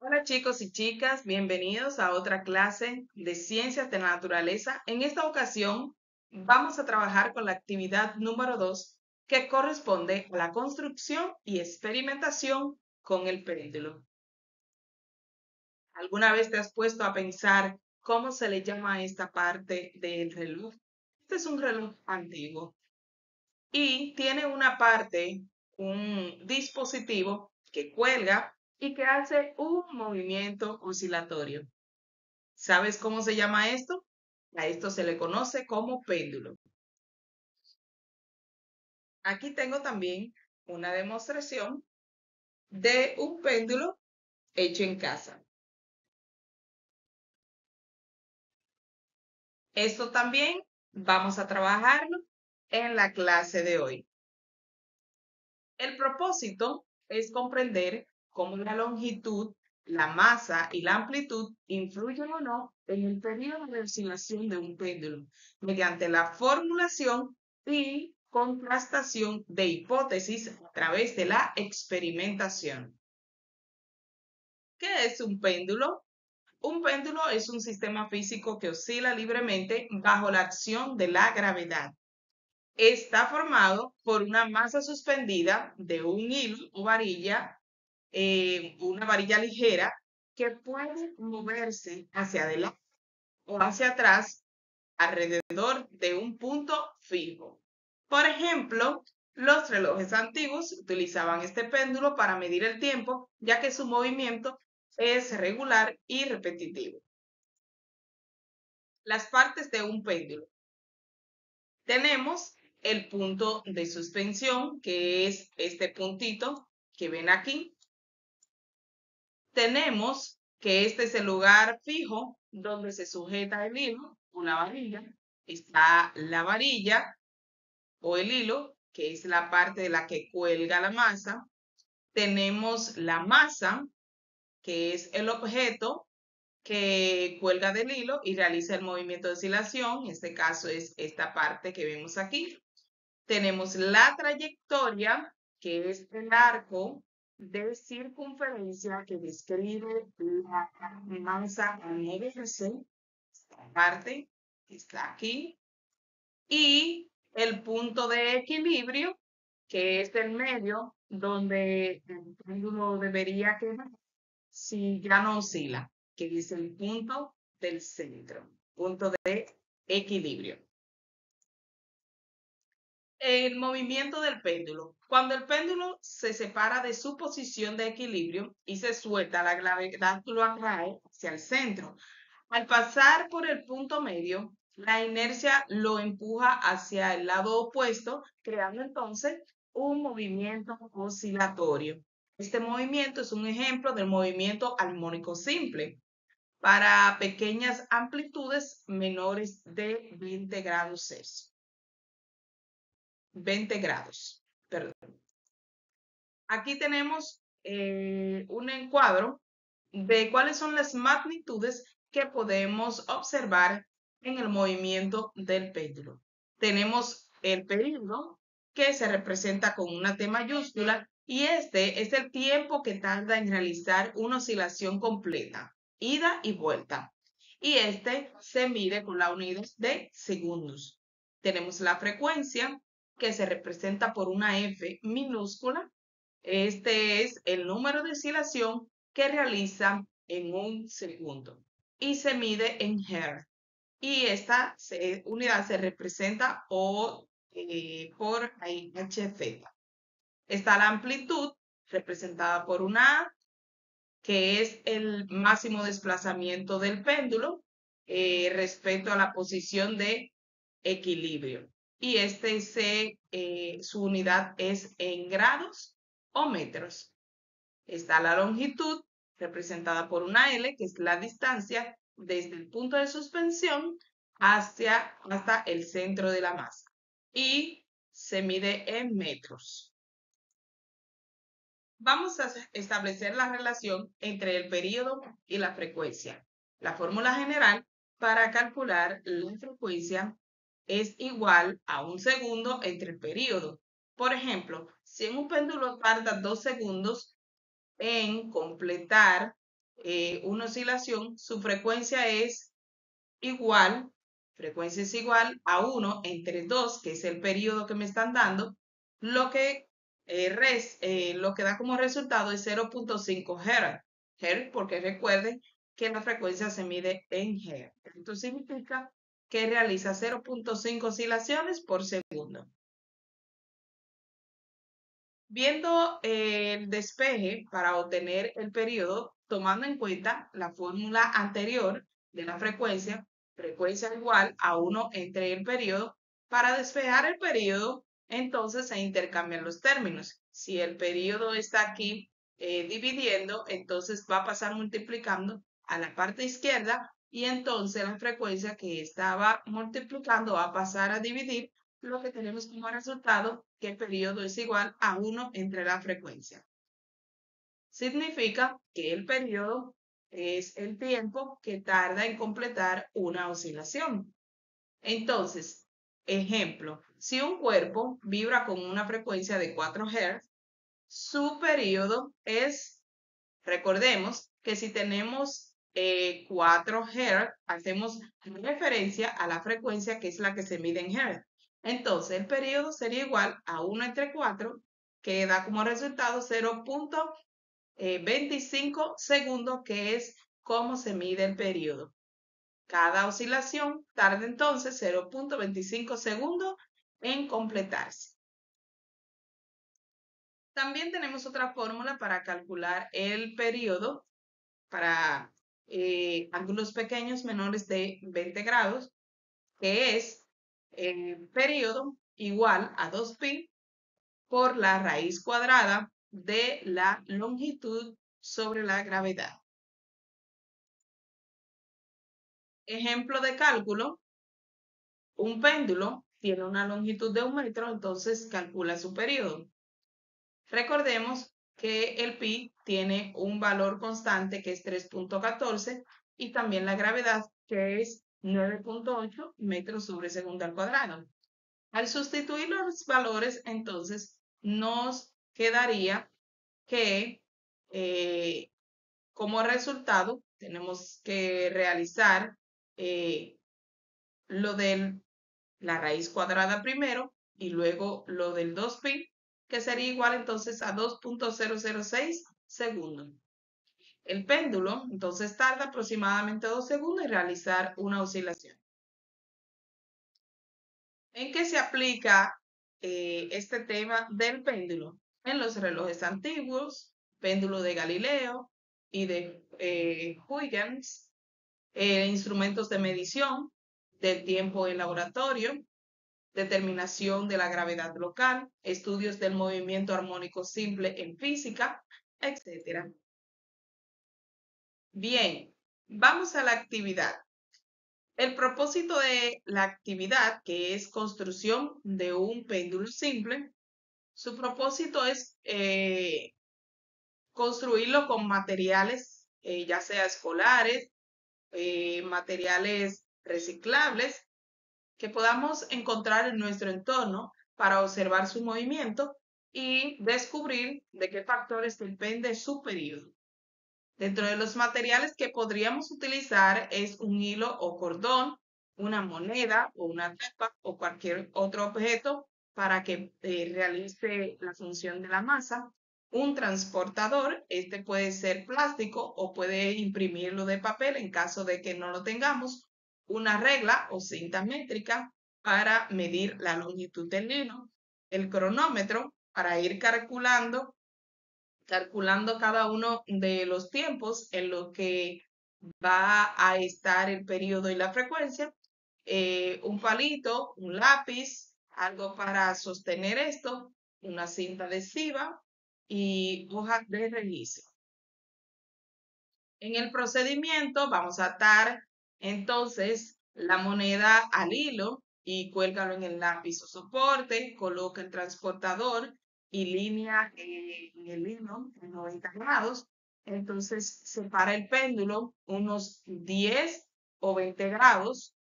Hola chicos y chicas, bienvenidos a otra clase de Ciencias de la Naturaleza. En esta ocasión vamos a trabajar con la actividad número 2 que corresponde a la construcción y experimentación con el péndulo. ¿Alguna vez te has puesto a pensar cómo se le llama a esta parte del reloj? Este es un reloj antiguo y tiene una parte, un dispositivo que cuelga y que hace un movimiento oscilatorio. ¿Sabes cómo se llama esto? A esto se le conoce como péndulo. Aquí tengo también una demostración de un péndulo hecho en casa. Esto también vamos a trabajarlo en la clase de hoy. El propósito es comprender cómo la longitud, la masa y la amplitud influyen o no en el periodo de oscilación de un péndulo mediante la formulación y contrastación de hipótesis a través de la experimentación. ¿Qué es un péndulo? Un péndulo es un sistema físico que oscila libremente bajo la acción de la gravedad. Está formado por una masa suspendida de un hilo o varilla, una varilla ligera que puede moverse hacia adelante o hacia atrás alrededor de un punto fijo. Por ejemplo, los relojes antiguos utilizaban este péndulo para medir el tiempo, ya que su movimiento es regular y repetitivo. Las partes de un péndulo. Tenemos el punto de suspensión, que es este puntito que ven aquí. Tenemos que este es el lugar fijo donde se sujeta el hilo o la varilla. Está la varilla o el hilo, que es la parte de la que cuelga la masa. Tenemos la masa, que es el objeto que cuelga del hilo y realiza el movimiento de oscilación. En este caso es esta parte que vemos aquí. Tenemos la trayectoria, que es el arco de circunferencia que describe la masa al moverse, esta parte que está aquí, y el punto de equilibrio, que es el medio donde el péndulo debería quedar si ya no oscila, que es el punto del centro, punto de equilibrio. El movimiento del péndulo. Cuando el péndulo se separa de su posición de equilibrio y se suelta, la gravedad lo atrae hacia el centro. Al pasar por el punto medio, la inercia lo empuja hacia el lado opuesto, creando entonces un movimiento oscilatorio. Este movimiento es un ejemplo del movimiento armónico simple para pequeñas amplitudes menores de 20 grados Celsius. 20 grados. Perdón. Aquí tenemos un encuadro de cuáles son las magnitudes que podemos observar en el movimiento del péndulo. Tenemos el periodo, que se representa con una T mayúscula, y este es el tiempo que tarda en realizar una oscilación completa, ida y vuelta. Y este se mide con la unidad de segundos. Tenemos la frecuencia, que se representa por una F minúscula. Este es el número de oscilación que realiza en un segundo y se mide en Hz. Y esta unidad se representa por Hz. Está la amplitud representada por una A, que es el máximo desplazamiento del péndulo respecto a la posición de equilibrio. Y su unidad es en grados o metros. Está la longitud, representada por una L, que es la distancia desde el punto de suspensión hasta el centro de la masa. Y se mide en metros. Vamos a establecer la relación entre el periodo y la frecuencia. La fórmula general para calcular la frecuencia es igual a un segundo entre el periodo. Por ejemplo, si en un péndulo tarda 2 segundos en completar una oscilación, su frecuencia es igual, a 1 entre 2, que es el periodo que me están dando, lo que, lo que da como resultado es 0.5 Hz, porque recuerden que la frecuencia se mide en Hz. Esto significa que realiza 0.5 oscilaciones por segundo. Viendo el despeje para obtener el periodo, tomando en cuenta la fórmula anterior de la frecuencia igual a 1 entre el periodo, para despejar el periodo, entonces se intercambian los términos. Si el periodo está aquí dividiendo, entonces va a pasar multiplicando a la parte izquierda y entonces la frecuencia que estaba multiplicando va a pasar a dividir, lo que tenemos como resultado que el periodo es igual a 1 entre la frecuencia. Significa que el periodo es el tiempo que tarda en completar una oscilación. Entonces, ejemplo, si un cuerpo vibra con una frecuencia de 4 Hz, su periodo es, recordemos que si tenemos 4 Hz, hacemos referencia a la frecuencia que es la que se mide en Hz. Entonces, el periodo sería igual a 1 entre 4, que da como resultado 0.25 segundos, que es cómo se mide el periodo. Cada oscilación tarda entonces 0.25 segundos en completarse. También tenemos otra fórmula para calcular el periodo para ángulos pequeños menores de 20 grados, que es el periodo igual a 2pi por la raíz cuadrada de la longitud sobre la gravedad. Ejemplo de cálculo: un péndulo tiene una longitud de 1 metro, entonces calcula su periodo. Recordemos que el pi tiene un valor constante que es 3.14 y también la gravedad, que es 9.8 metros sobre segundo al cuadrado. Al sustituir los valores, entonces nos quedaría que como resultado tenemos que realizar lo de la raíz cuadrada primero y luego lo del 2pi, que sería igual entonces a 2.006 segundos. El péndulo entonces tarda aproximadamente 2 segundos en realizar una oscilación. ¿En qué se aplica este tema del péndulo? En los relojes antiguos, péndulo de Galileo y de Huygens, instrumentos de medición del tiempo en laboratorio, determinación de la gravedad local, estudios del movimiento armónico simple en física, etc. Bien, vamos a la actividad. El propósito de la actividad, que es construcción de un péndulo simple, su propósito es construirlo con materiales, ya sea escolares, materiales reciclables, que podamos encontrar en nuestro entorno para observar su movimiento y descubrir de qué factores depende su periodo. Dentro de los materiales que podríamos utilizar es un hilo o cordón, una moneda o una tapa o cualquier otro objeto para que realice la función de la masa. Un transportador, este puede ser plástico o puede imprimirlo de papel en caso de que no lo tengamos. Una regla o cinta métrica para medir la longitud del hilo. El cronómetro para ir calculando cada uno de los tiempos en lo que va a estar el periodo y la frecuencia. Un palito, un lápiz, algo para sostener esto, una cinta adhesiva y hojas de registro. En el procedimiento vamos a atar entonces la moneda al hilo y cuélgalo en el lápiz o soporte, coloca el transportador y línea en el hilo en 90 grados. Entonces separa el péndulo unos 10 o 20 grados,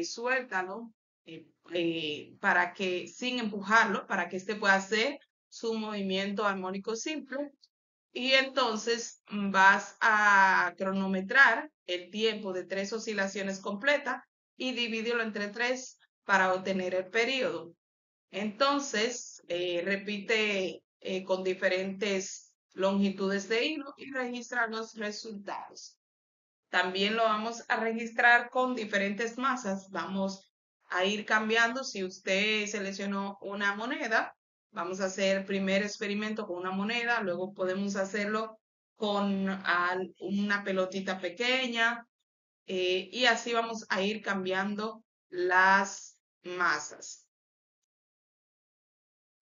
suéltalo para que, sin empujarlo, para que este pueda hacer su movimiento armónico simple. y entonces vas a cronometrar el tiempo de 3 oscilaciones completas y divídelo entre 3 para obtener el periodo. Entonces, repite con diferentes longitudes de hilo y registra los resultados. También lo vamos a registrar con diferentes masas. Vamos a ir cambiando. Si usted seleccionó una moneda, vamos a hacer el primer experimento con una moneda, luego podemos hacerlo con una pelotita pequeña y así vamos a ir cambiando las masas.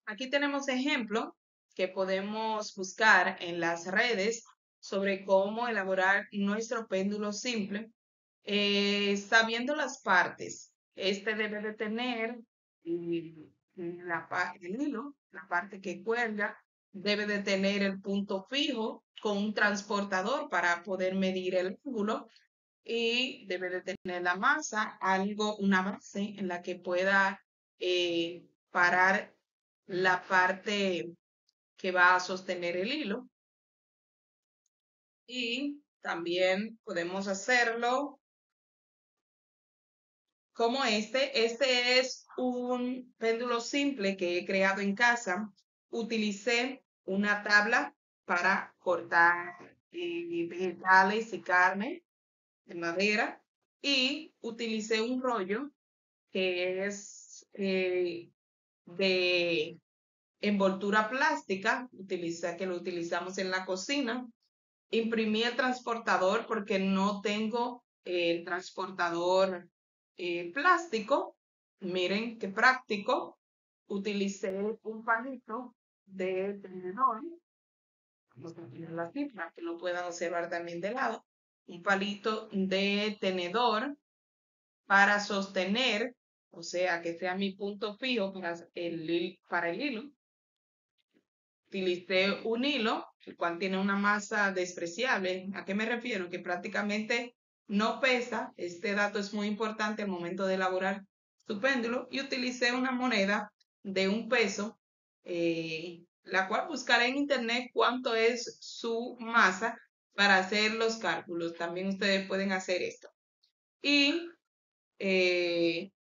Aquí tenemos ejemplos que podemos buscar en las redes sobre cómo elaborar nuestro péndulo simple, sabiendo las partes. Este debe de tener el hilo, la parte que cuelga, debe de tener el punto fijo con un transportador para poder medir el ángulo y debe de tener la masa, una base en la que pueda parar la parte que va a sostener el hilo. Y también podemos hacerlo como este. Este es un péndulo simple que he creado en casa. Utilicé una tabla para cortar vegetales y carne de madera y utilicé un rollo que es de envoltura plástica, que lo utilizamos en la cocina. Imprimí el transportador porque no tengo el transportador plástico. Miren qué práctico. Utilicé un palito de tenedor. Vamos a ponerlo así para que lo puedan observar también de lado. Un palito de tenedor para sostener, o sea, que sea mi punto fijo para el hilo. Utilicé un hilo, el cual tiene una masa despreciable. ¿A qué me refiero? Que prácticamente no pesa. Este dato es muy importante al momento de elaborar su péndulo. Y utilicé una moneda de 1 peso, la cual buscaré en internet cuánto es su masa para hacer los cálculos. También ustedes pueden hacer esto. Y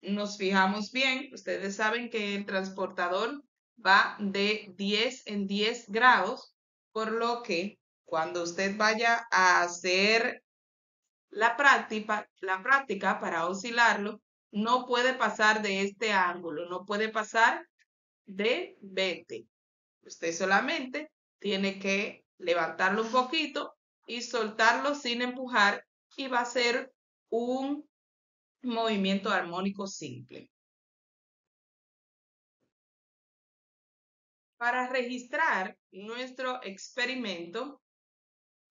nos fijamos bien, ustedes saben que el transportador va de 10 en 10 grados, por lo que cuando usted vaya a hacer la práctica para oscilarlo, no puede pasar de este ángulo, no puede pasar de 20. Usted solamente tiene que levantarlo un poquito y soltarlo sin empujar y va a ser un movimiento armónico simple. Para registrar nuestro experimento,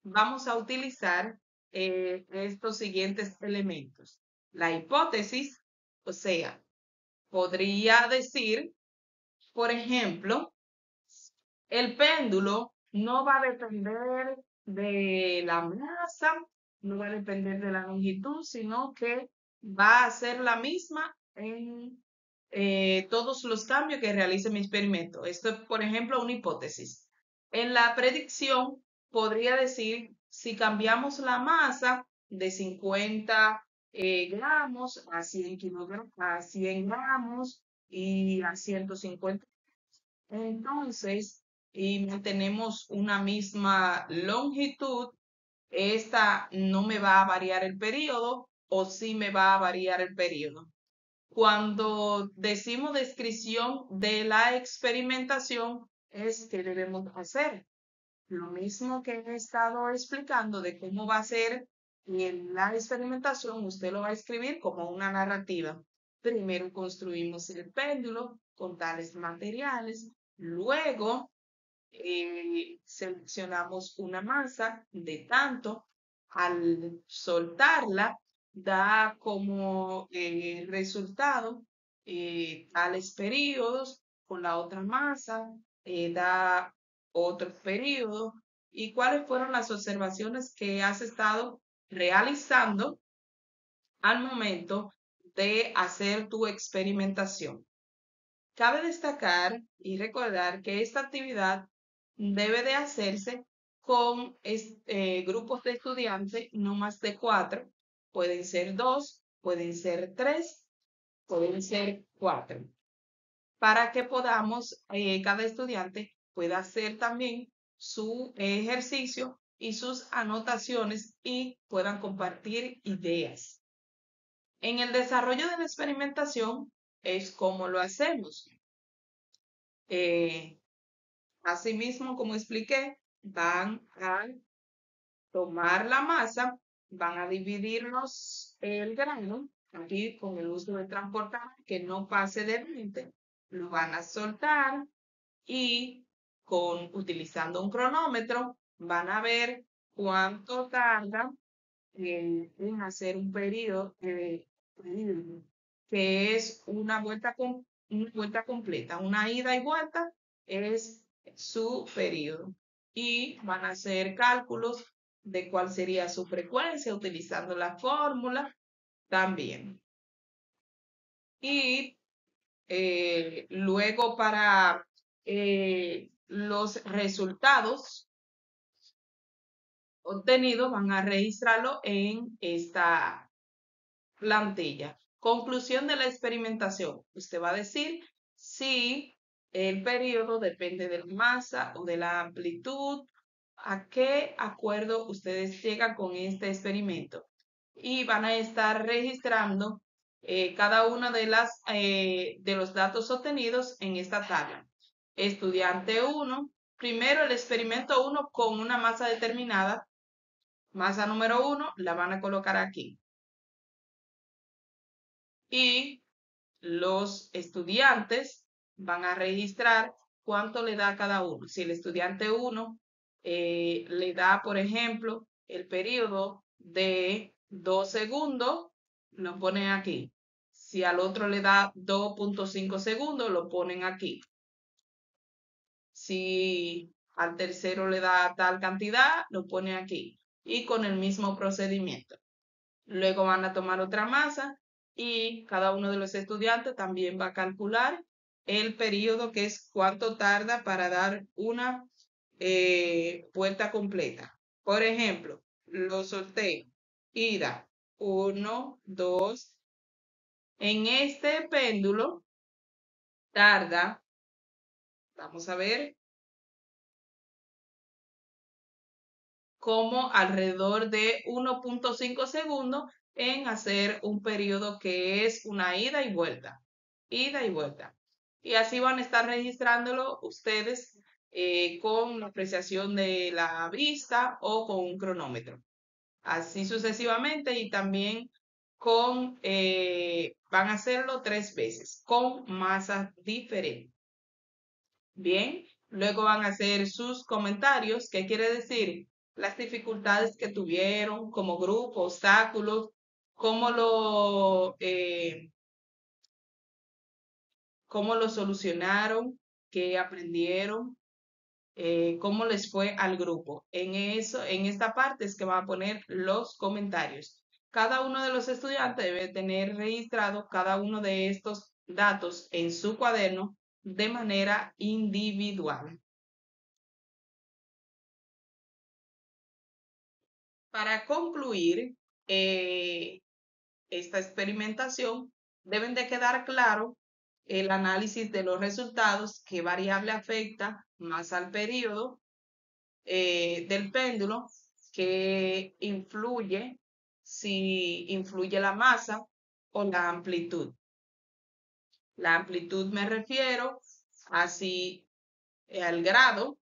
vamos a utilizar estos siguientes elementos. La hipótesis, o sea, podría decir, por ejemplo, el péndulo no va a depender de la masa, no va a depender de la longitud, sino que va a ser la misma en todos los cambios que realice mi experimento. Esto es, por ejemplo, una hipótesis. En la predicción, podría decir, si cambiamos la masa de 50 gramos a 100 kilogramos, a 100 gramos y a 150, entonces, y mantenemos una misma longitud, esta no me va a variar el periodo o sí me va a variar el periodo. Cuando decimos descripción de la experimentación, es que debemos hacer lo mismo que he estado explicando de cómo va a ser en la experimentación. Usted lo va a escribir como una narrativa. Primero construimos el péndulo con tales materiales, luego seleccionamos una masa de tanto. Al soltarla, da como resultado tales periodos con la otra masa, da otros periodos. ¿Y cuáles fueron las observaciones que has estado realizando al momento de hacer tu experimentación? Cabe destacar y recordar que esta actividad debe de hacerse con grupos de estudiantes no más de 4. Pueden ser 2, pueden ser 3, pueden ser 4. Para que podamos, cada estudiante pueda hacer también su ejercicio y sus anotaciones y puedan compartir ideas. En el desarrollo de la experimentación es como lo hacemos. Asimismo, como expliqué, van a tomar la masa, van a dividirnos el grano, aquí con el uso de transportar, que no pase de 20, lo van a soltar y utilizando un cronómetro van a ver cuánto tarda en hacer un periodo, que es una vuelta completa, una ida y vuelta es su periodo. Y van a hacer cálculos de cuál sería su frecuencia utilizando la fórmula también. Y luego para los resultados obtenidos van a registrarlo en esta plantilla. Conclusión de la experimentación. Usted va a decir si el periodo depende de la masa o de la amplitud, a qué acuerdo ustedes llegan con este experimento. Y van a estar registrando cada una de los datos obtenidos en esta tabla. Estudiante 1, primero el experimento 1 con una masa determinada, masa número 1, la van a colocar aquí. Y los estudiantes van a registrar cuánto le da a cada uno. Si el estudiante 1 le da, por ejemplo, el periodo de 2 segundos, lo ponen aquí. Si al otro le da 2.5 segundos, lo ponen aquí. Si al tercero le da tal cantidad, lo ponen aquí. Y con el mismo procedimiento. Luego van a tomar otra masa y cada uno de los estudiantes también va a calcular el periodo, que es cuánto tarda para dar una vuelta completa. Por ejemplo, lo solté, ida 1, 2. En este péndulo tarda, vamos a ver, como alrededor de 1.5 segundos en hacer un periodo que es una ida y vuelta. Ida y vuelta. Y así van a estar registrándolo ustedes con la apreciación de la vista o con un cronómetro. Así sucesivamente y también van a hacerlo 3 veces con masas diferentes. Bien, luego van a hacer sus comentarios. ¿Qué quiere decir? Las dificultades que tuvieron como grupo, obstáculos, cómo lo solucionaron, qué aprendieron, cómo les fue al grupo. En esta parte es que van a poner los comentarios. Cada uno de los estudiantes debe tener registrado cada uno de estos datos en su cuaderno de manera individual. Para concluir esta experimentación, deben de quedar claro el análisis de los resultados, qué variable afecta más al periodo del péndulo, que influye, si influye la masa o la amplitud. La amplitud me refiero a si al grado,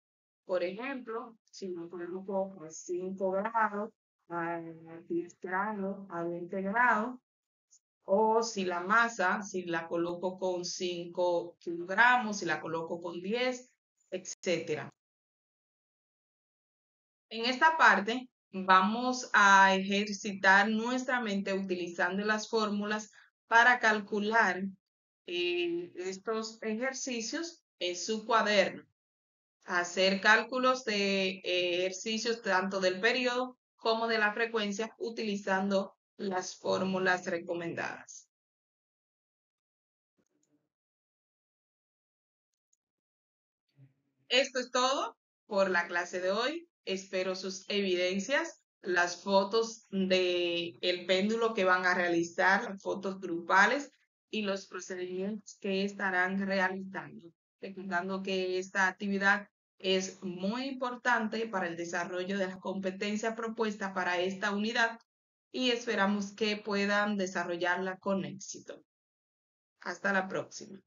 por ejemplo, si lo coloco a 5 grados, a 10 grados, a 20 grados, o si la masa, si la coloco con 5 kilogramos, si la coloco con 10, etcétera. En esta parte vamos a ejercitar nuestra mente utilizando las fórmulas para calcular estos ejercicios en su cuaderno. Hacer cálculos de ejercicios tanto del periodo como de la frecuencia utilizando las fórmulas recomendadas. Esto es todo por la clase de hoy. espero sus evidencias, las fotos de el péndulo que van a realizar, las fotos grupales y los procedimientos que estarán realizando. Recordando que esta actividad es muy importante para el desarrollo de la competencia propuesta para esta unidad y esperamos que puedan desarrollarla con éxito. Hasta la próxima.